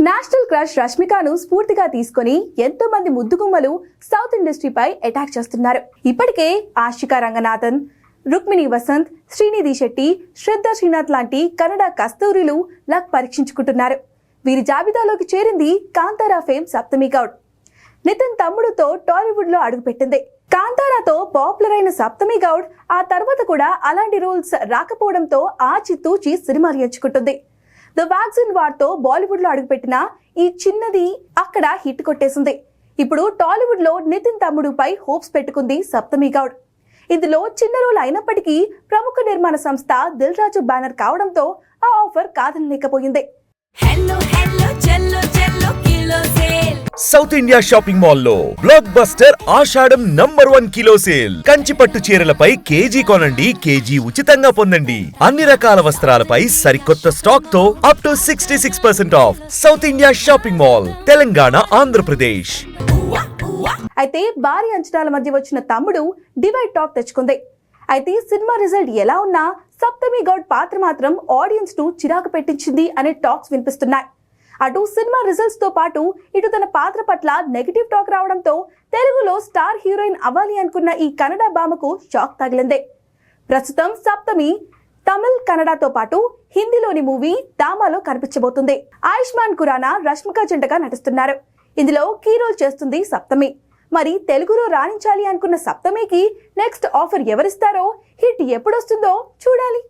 National crush రష్మికను స్ఫూర్తిగా తీసుకొని ఎంతో మంది ముద్దుగుమ్మలు సౌత్ ఇండస్ట్రీపై అటాక్ చేస్తున్నారు. ఇప్పటికే ఆశికా రంగనాథన్, రుక్మిణి వసంత్, శ్రీనిధి శెట్టి, శ్రద్ధ శ్రీనాథ్ లాంటి కన్నడ కస్తూరిలు లక్ పరీక్షించుకుంటున్నారు. వీరి జాబితాలోకి చేరింది కాంతారా ఫేమ్ సప్తమి గౌడ్. నితిన్ తమ్ముడుతో టాలీవుడ్ లో అడుగుపెట్టింది. కాంతారాతో పాపులర్ అయిన సప్తమి గౌడ్ ఆ తర్వాత కూడా అలాంటి రోల్స్ రాకపోవడంతో ఆచితూచి సినిమాలు ఎంచుకుంటుంది. ద వ్యాక్సిన్ వార్తో బాలీవుడ్ లో అడుగుపెట్టిన ఈ చిన్నది అక్కడ హిట్ కొట్టేసింది. ఇప్పుడు టాలీవుడ్ లో నితిన్ తమ్ముడుపై హోప్స్ పెట్టుకుంది సప్తమి గౌడ్. ఇందులో చిన్న రోల్ అయినప్పటికీ ప్రముఖ నిర్మాణ సంస్థ దిల్ రాజు బ్యానర్ కావడంతో ఆ ఆఫర్ కాదనలేకపోయింది. సౌత్ ఇండియా షాపింగ్ మాల్ లో blockbuster Ashadham #1 kilo sale. Kanchi పట్టు చీరలపై కేజీ కొనండి, కేజీ ఉచితంగా పొందండి. అన్ని రకాల వస్త్రాలపై సరికొత్త స్టాక్ తో up to 66% of. South India shopping mall, Telangana, Andhra Pradesh. అయితే భారీ అంచనాల మధ్య వచ్చిన తమ్ముడు డివైడ్ టాక్ తెచ్చుకుంది. అయితే సినిమా రిజల్ట్ ఎలా ఉన్నా సప్తమి గౌడ్ పాత్ర మాత్రం ఆడియన్స్ ను చిరాకు పెట్టించింది అనే టాక్స్ వినిపిస్తున్నాయి. అటు సినిమా రిజల్ట్స్ తో పాటు ఇటు తన పాత్ర పట్ల నెగటివ్ టాక్ రావడంతో తెలుగులో స్టార్ హీరోయిన్ అవ్వాలి అనుకున్న ఈ కన్నడ భామకు షాక్ తగిలింది. ప్రస్తుతం సప్తమి తమిళ్, కన్నడతో పాటు హిందీలోని మూవీ డామాలో కనిపించబోతుంది. ఆయుష్మాన్ ఖురానా, రష్మిక జంటగా నటిస్తున్నారు. ఇందులో కీ రోల్ చేస్తుంది సప్తమి. మరి తెలుగులో రాణించాలి అనుకున్న సప్తమికి నెక్స్ట్ ఆఫర్ ఎవరిస్తారో, హిట్ ఎప్పుడొస్తుందో చూడాలి.